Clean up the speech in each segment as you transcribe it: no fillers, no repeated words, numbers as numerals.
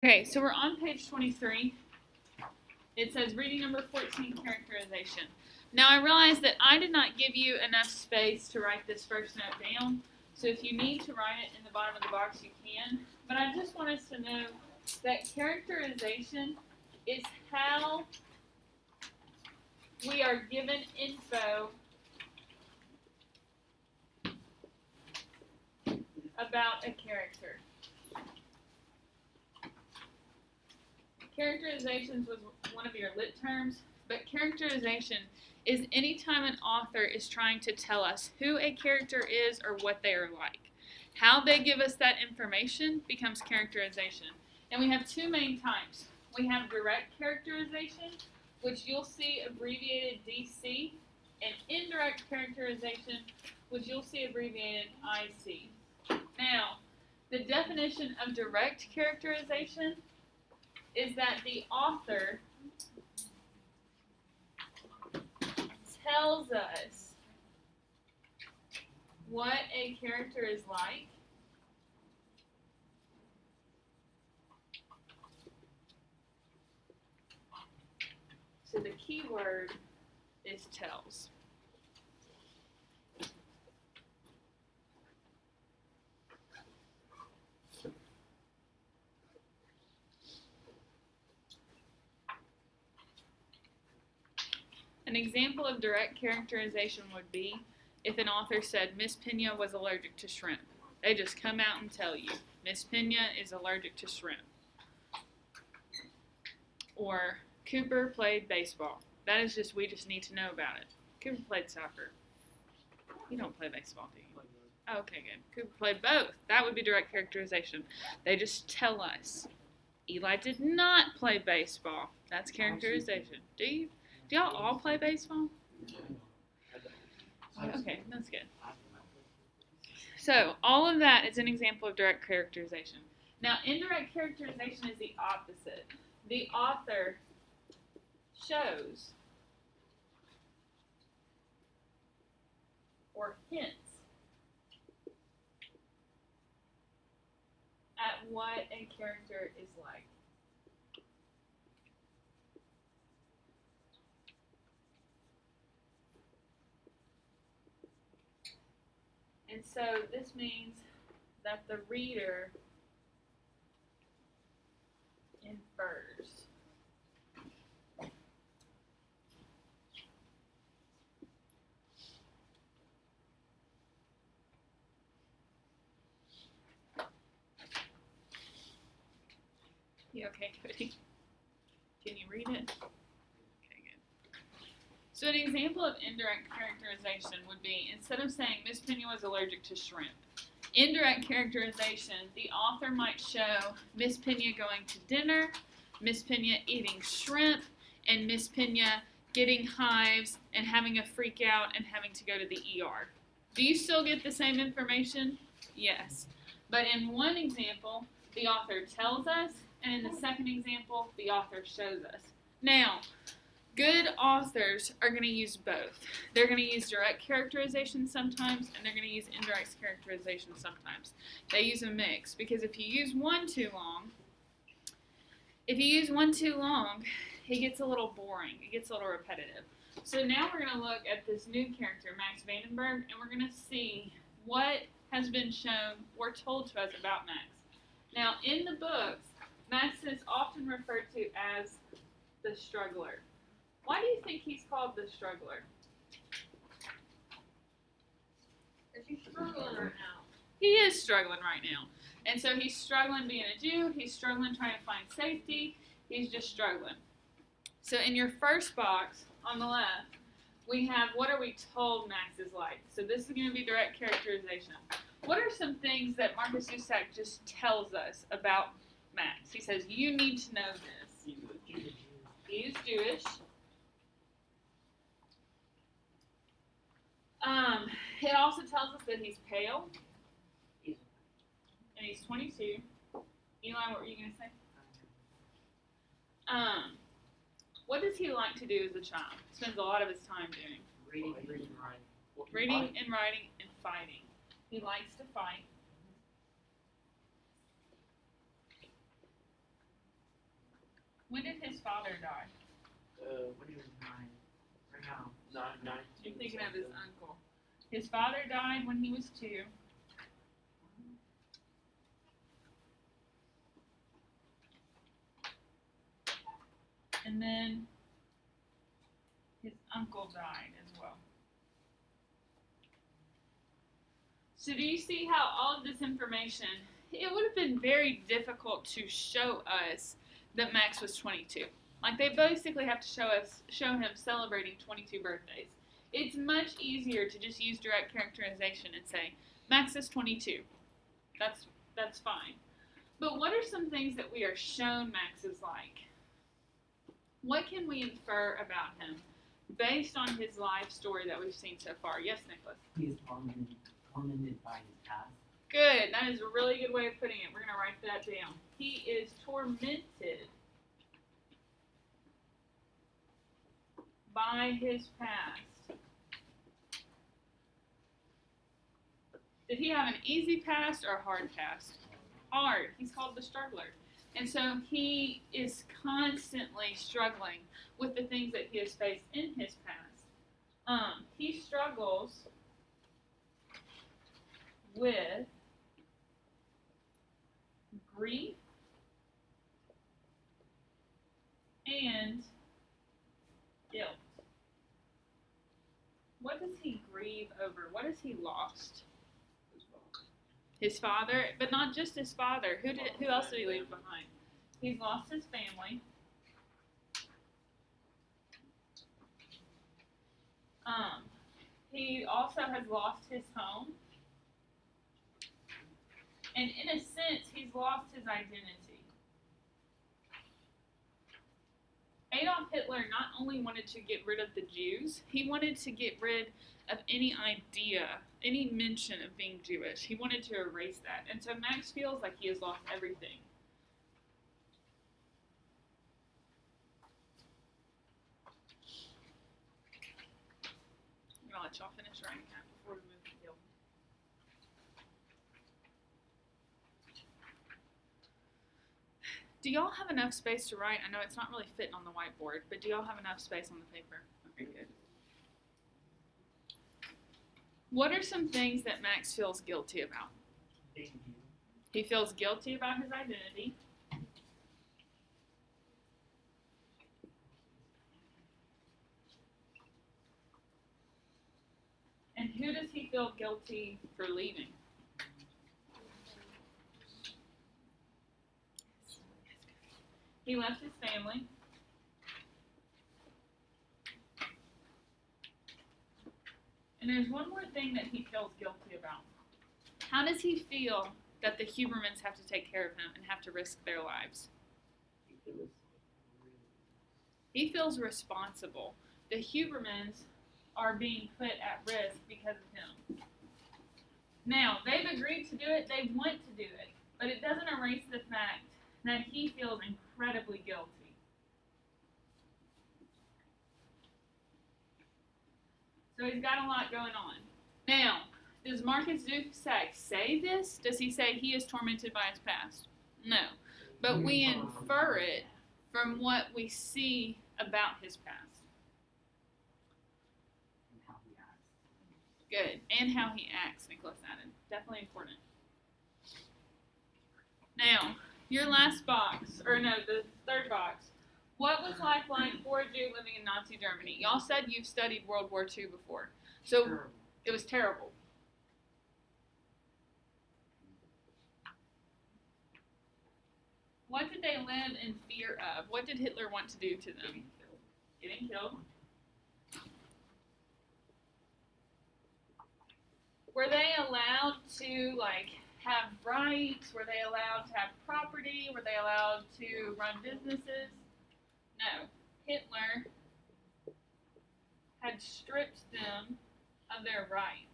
Okay, so we're on page 23. It says reading number 14, characterization. Now I realize that I did not give you enough space to write this first note down. So if you need to write it in the bottom of the box, you can. But I just want us to know that characterization is how we are given info about a character. Characterizations was one of your lit terms, but characterization is anytime an author is trying to tell us who a character is or what they are like. How they give us that information becomes characterization. And we have two main types. We have direct characterization, which you'll see abbreviated DC, and indirect characterization, which you'll see abbreviated IC. Now, the definition of direct characterization is that the author tells us what a character is like so the key word is tells. An example of direct characterization would be if an author said Miss Pena was allergic to shrimp. They just come out and tell you Miss Pena is allergic to shrimp. Or Cooper played baseball. That is just, we just need to know about it. Cooper played soccer. You don't play baseball, do you? Oh, okay, good. Cooper played both. That would be direct characterization. They just tell us. Eli did not play baseball. That's characterization. Do you? Do y'all all play baseball? Okay, that's good. So, all of that is an example of direct characterization. Now, indirect characterization is the opposite. The author shows or hints at what a character is like. And so this means that the reader infers. You okay, Cody? Can you read it? Okay, good. So an example of indirect characterization would be, instead of saying Miss Pena was allergic to shrimp, indirect characterization, the author might show Miss Pena going to dinner, Miss Pena eating shrimp, and Miss Pena getting hives and having a freak out and having to go to the ER. Do you still get the same information? Yes. But in one example, the author tells us, and in the second example, the author shows us. Now, good authors are going to use both. They're going to use direct characterization sometimes, and they're going to use indirect characterization sometimes. They use a mix, because if you use one too long, it gets a little boring. It gets a little repetitive. So now we're going to look at this new character, Max Vandenberg, and we're going to see what has been shown or told to us about Max. Now, in the books, Max is often referred to as the struggler. Why do you think he's called the struggler? Because he's struggling right now. He is struggling right now. And so he's struggling being a Jew. He's struggling trying to find safety. He's just struggling. So in your first box on the left, we have what are we told Max is like. So this is going to be direct characterization. What are some things that Marcus Zusak just tells us about Max? He says, you need to know this. He is Jewish. It also tells us that he's pale. And he's 22. Eli, what were you going to say? What does he like to do as a child? Spends a lot of his time doing? Reading and writing. Reading and writing and fighting. He likes to fight. When did his father die? When he was 9. Right now. 9. You're thinking of his uncle. His father died when he was 2. And then his uncle died as well. So do you see how all of this information, it would have been very difficult to show us that Max was 22. Like they basically have to show him celebrating 22 birthdays. It's much easier to just use direct characterization and say, Max is 22. That's fine. But what are some things that we are shown Max is like? What can we infer about him based on his life story that we've seen so far? Yes, Nicholas? He is tormented by his past. Good. That is a really good way of putting it. We're going to write that down. He is tormented by his past. Did he have an easy past or a hard past? Hard. He's called the struggler. And so he is constantly struggling with the things that he has faced in his past. He struggles with grief and guilt. What does he grieve over? What has he lost? His father, but not just his father. Who else did he leave behind? He's lost his family. He also has lost his home. And in a sense, he's lost his identity. Adolf Hitler not only wanted to get rid of the Jews, he wanted to get rid of any idea, any mention of being Jewish. He wanted to erase that. And so Max feels like he has lost everything. I'm going to let y'all finish writing that before we move to guilt. Do y'all have enough space to write? I know it's not really fitting on the whiteboard, but do y'all have enough space on the paper? Okay, good. What are some things that Max feels guilty about? He feels guilty about his identity. And who does he feel guilty for leaving? He left his family. And there's one more thing that he feels guilty about. How does he feel that the Hubermans have to take care of him and have to risk their lives? He feels responsible. The Hubermans are being put at risk because of him. Now, they've agreed to do it. They want to do it. But it doesn't erase the fact that he feels incredibly guilty. So he's got a lot going on. Now, does Marcus Zusak say this? Does he say he is tormented by his past? No. But we infer it from what we see about his past. And how he acts. Good. And how he acts, Nicholas added. Definitely important. Now, your last box, or no, the third box. What was life like for a Jew living in Nazi Germany? Y'all said you've studied World War II before. So Terrible. it was terrible. What did they live in fear of? What did Hitler want to do to them? Getting killed. Were they allowed to, have rights? Were they allowed to have property? Were they allowed to run businesses? No. Hitler had stripped them of their rights.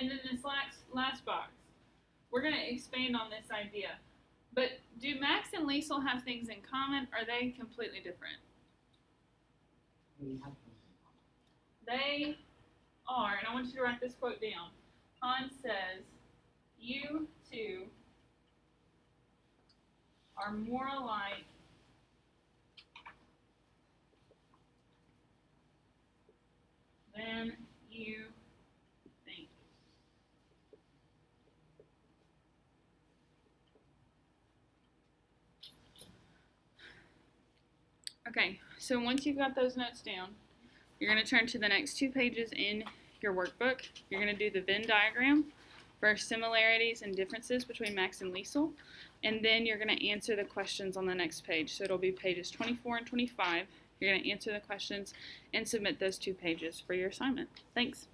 And then this last box, we're going to expand on this idea. But do Max and Liesel have things in common, or are they completely different? We have They are, and I want you to write this quote down. Hans says, "You two are more alike than you think." Okay, so once you've got those notes down, you're going to turn to the next 2 pages in your workbook. You're going to do the Venn diagram for similarities and differences between Max and Liesel, and then you're going to answer the questions on the next page. So it'll be pages 24 and 25. You're going to answer the questions and submit those 2 pages for your assignment. Thanks.